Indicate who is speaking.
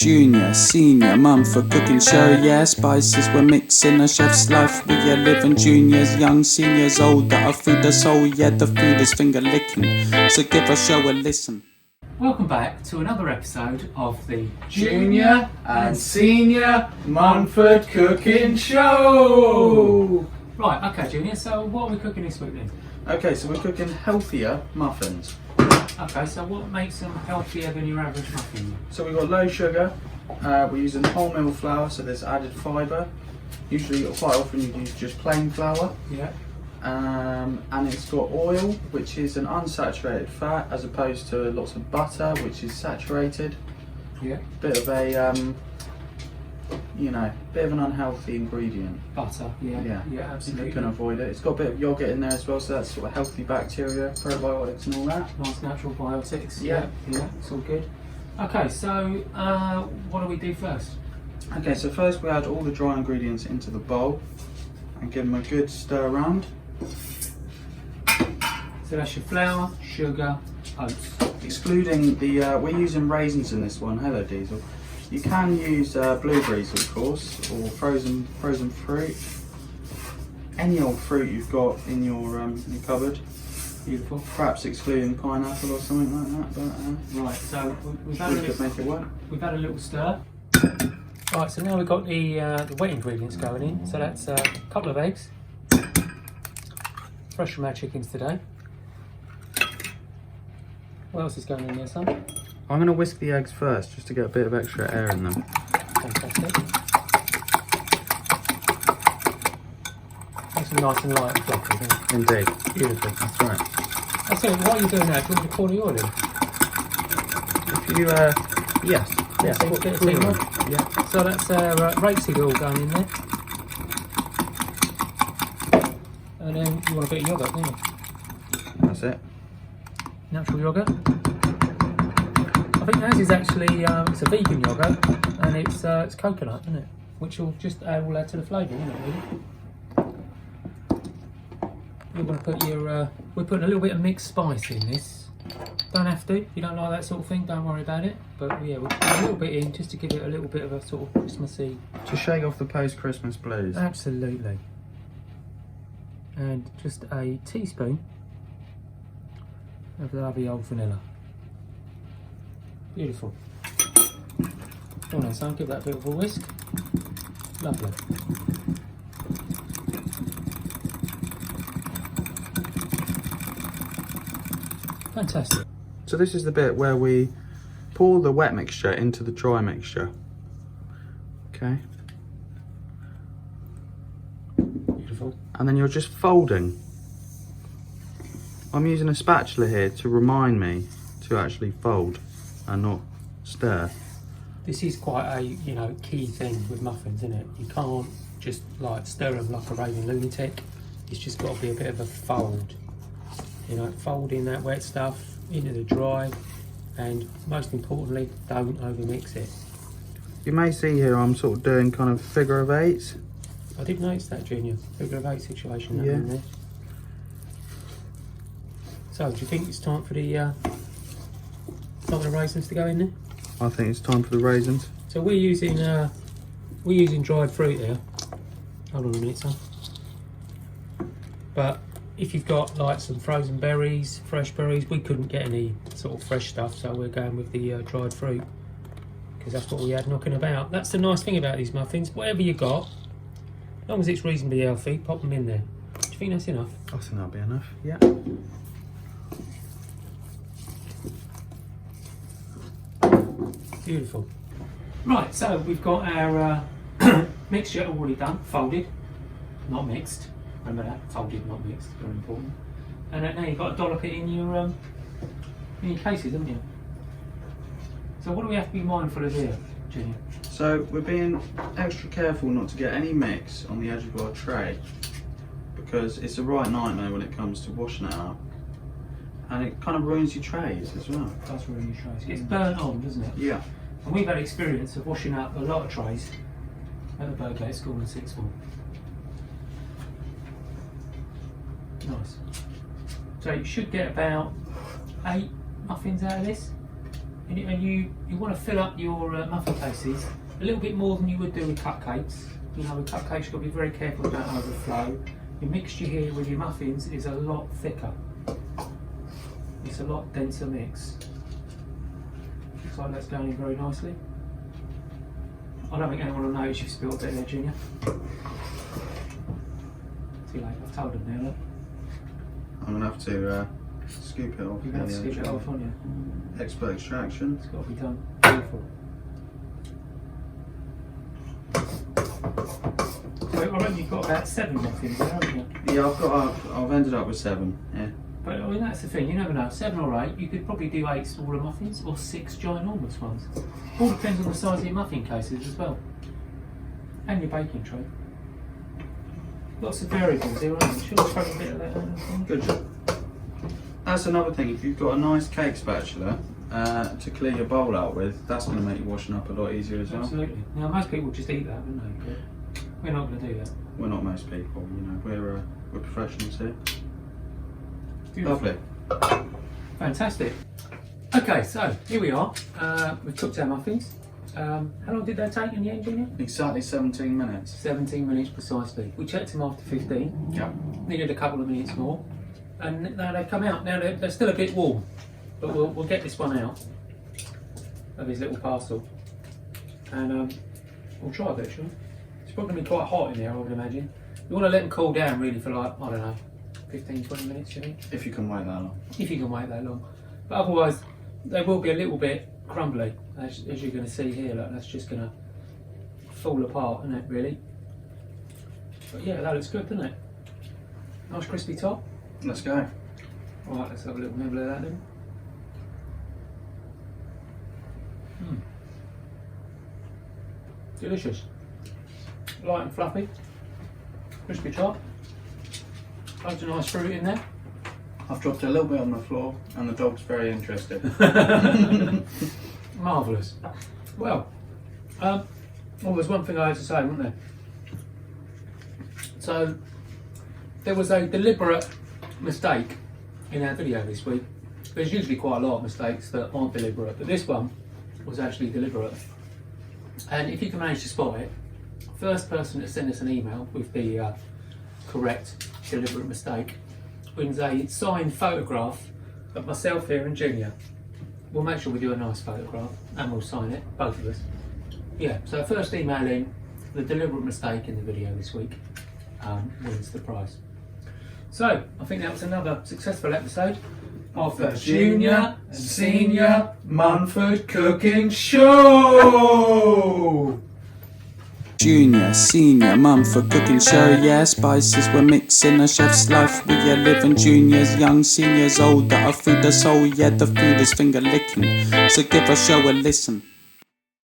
Speaker 1: Junior, senior, Munford cooking show, yeah. Spices we're mixing, a chef's life. We are living juniors, young, seniors, older. Our food the soul, yeah, the food is finger licking. So give our show a listen.
Speaker 2: Welcome back to another episode of the
Speaker 3: Junior and Senior Munford Cooking Show!
Speaker 2: Right, okay, Junior, so what are we cooking this week then?
Speaker 3: Okay, so we're cooking healthier muffins.
Speaker 2: Okay, so what makes them healthier than your average muffin?
Speaker 3: So we've got low sugar, we're using wholemeal flour, so there's added fibre. Usually, quite often you use just plain flour.
Speaker 2: Yeah.
Speaker 3: And it's got oil, which is an unsaturated fat, as opposed to lots of butter, which is saturated.
Speaker 2: Yeah.
Speaker 3: Bit of a, bit of an unhealthy ingredient.
Speaker 2: Butter, yeah, absolutely.
Speaker 3: If you can avoid it. It's got a bit of yogurt in there as well, so that's sort of healthy bacteria, probiotics and all that.
Speaker 2: Nice natural biotics.
Speaker 3: Yeah,
Speaker 2: it's all good. Okay, so what do we do first?
Speaker 3: Okay, so first we add all the dry ingredients into the bowl and give them a good stir around.
Speaker 2: So that's your flour, sugar, oats.
Speaker 3: Excluding the, we're using raisins in this one. Hello Diesel. You can use blueberries, of course, or frozen fruit. Any old fruit you've got in your cupboard.
Speaker 2: Beautiful.
Speaker 3: Perhaps excluding pineapple or something like that. But
Speaker 2: right, so we've had
Speaker 3: make it work.
Speaker 2: We've had a little stir. Right, so now we've got the wet ingredients going in. So that's a couple of eggs, fresh from our chickens today. What else is going in there, son?
Speaker 3: I'm going to whisk the eggs first, just to get a bit of extra air in them.
Speaker 2: Fantastic. Makes them nice and light and fluffy, doesn't it?
Speaker 3: Indeed.
Speaker 2: Beautiful.
Speaker 3: That's right.
Speaker 2: That's it. What are you doing now? Do you want me to pour the oil in?
Speaker 3: If you, yes.
Speaker 2: Yeah, a bit of steam oil.
Speaker 3: Yeah.
Speaker 2: So that's rapeseed oil going in there. And then you want a bit of yoghurt, don't you?
Speaker 3: That's it.
Speaker 2: Natural yoghurt. I think ours is actually it's a vegan yoghurt, and it's coconut, isn't it? Which will just will add to the flavour, isn't it? Really. You're going to put your we're putting a little bit of mixed spice in this. Don't have to. If you don't like that sort of thing, don't worry about it. But yeah, we'll put a little bit in just to give it a little bit of a sort of Christmassy.
Speaker 3: To shake off the post-Christmas blues.
Speaker 2: Absolutely. And just a teaspoon of the lovely old vanilla. Beautiful. Go on then, son, give that a bit of a whisk. Lovely. Fantastic.
Speaker 3: So this is the bit where we pour the wet mixture into the dry mixture. Okay.
Speaker 2: Beautiful.
Speaker 3: And then you're just folding. I'm using a spatula here to remind me to actually fold and not stir.
Speaker 2: This is quite a key thing with muffins, isn't it? You can't just like stir them like a raving lunatic. It's just got to be a bit of a fold. Folding that wet stuff into the dry, and most importantly, don't overmix it.
Speaker 3: You may see here I'm sort of doing kind of figure of eights.
Speaker 2: I did notice that, Junior. Figure of eight situation
Speaker 3: Yeah.
Speaker 2: in there. So, do you think it's time for the raisins to go in there?
Speaker 3: I think it's time for the raisins.
Speaker 2: So we're using dried fruit here. Hold on a minute, son. But if you've got like some frozen berries, fresh berries, we couldn't get any sort of fresh stuff, so we're going with the dried fruit because that's what we had knocking about. That's the nice thing about these muffins. Whatever you got, as long as it's reasonably healthy, pop them in there. Do you think that's enough?
Speaker 3: I think that'll be enough. Yeah.
Speaker 2: Beautiful. Right, so we've got our mixture already done, folded, not mixed. Remember that, folded, not mixed, very important. And now you've got to dollop it in your cases, haven't you? So what do we have to be mindful of here, Junior?
Speaker 3: So we're being extra careful not to get any mix on the edge of our tray, because it's a right nightmare when it comes to washing it up. And it kind of ruins your trays as well.
Speaker 2: It does ruin your trays. It gets burnt on, doesn't it?
Speaker 3: Yeah.
Speaker 2: And we've had experience of washing up a lot of trays at the Burgate School in sixth form. Nice. So you should get about 8 muffins out of this. And you want to fill up your muffin cases a little bit more than you would do with cupcakes. You know, with cupcakes you've got to be very careful about overflow. Your mixture here with your muffins is a lot thicker. It's a lot denser mix. Looks like that's going in very nicely. I don't think anyone will notice you've spilled a bit there, Junior. Too late, I've told them now, look.
Speaker 3: I'm going to have to scoop it off.
Speaker 2: You're going to have to scoop it off, aren't you?
Speaker 3: Expert extraction.
Speaker 2: It's got to be done. Beautiful. So I reckon you've got about 7 muffins there, haven't you?
Speaker 3: Yeah, I've ended up with 7. Yeah.
Speaker 2: But I mean, that's the thing, you never know. 7 or 8, you could probably do 8 smaller muffins or 6 ginormous ones. All depends on the size of your muffin cases as well. And your baking tray. Lots of variables here, aren't there? Should I throw a bit of that on?
Speaker 3: Good job. That's another thing, if you've got a nice cake spatula to clear your bowl out with, that's going to make your washing up a lot easier as well.
Speaker 2: Absolutely. Now, most people just eat that, wouldn't they? But we're not going to do that.
Speaker 3: We're not most people, you know, we're professionals here.
Speaker 2: Beautiful.
Speaker 3: Lovely.
Speaker 2: Fantastic. Okay, so here we are. We've cooked our muffins. How long did they take in the end, Junior?
Speaker 3: Exactly 17 minutes.
Speaker 2: 17 minutes precisely. We checked them after 15.
Speaker 3: Yeah.
Speaker 2: Needed a couple of minutes more. And now they've come out. Now they're still a bit warm. But we'll get this one out of his little parcel. And we'll try a bit, shall we? It's probably going to be quite hot in there, I would imagine. You want to let them cool down really for like, I don't know, 15, 20 minutes, you think?
Speaker 3: If you can wait that long.
Speaker 2: If you can wait that long. But otherwise, they will be a little bit crumbly, as you're going to see here. Look, that's just going to fall apart, isn't it, really? But yeah, that looks good, doesn't it? Nice crispy top.
Speaker 3: Let's go.
Speaker 2: Alright, let's have a little nibble of that then. Delicious. Light and fluffy. Crispy top. Loads of nice fruit in there.
Speaker 3: I've dropped a little bit on the floor and the dog's very interested.
Speaker 2: Marvellous. Well, there's one thing I had to say, wasn't there? So, there was a deliberate mistake in our video this week. There's usually quite a lot of mistakes that aren't deliberate, but this one was actually deliberate. And if you can manage to spot it, first person to send us an email with the correct deliberate mistake wins a signed photograph of myself here and Junior. We'll make sure we do a nice photograph and we'll sign it, both of us. Yeah, so first email in the deliberate mistake in the video this week wins the prize. So, I think that was another successful episode of the Junior and Senior Munford Cooking Show!
Speaker 1: Junior, senior, Munford cooking show, yeah, spices we're mixing, a chef's life, we are living, juniors, young, seniors, older, our food is soul, yeah, the food is finger licking, so give our show a listen.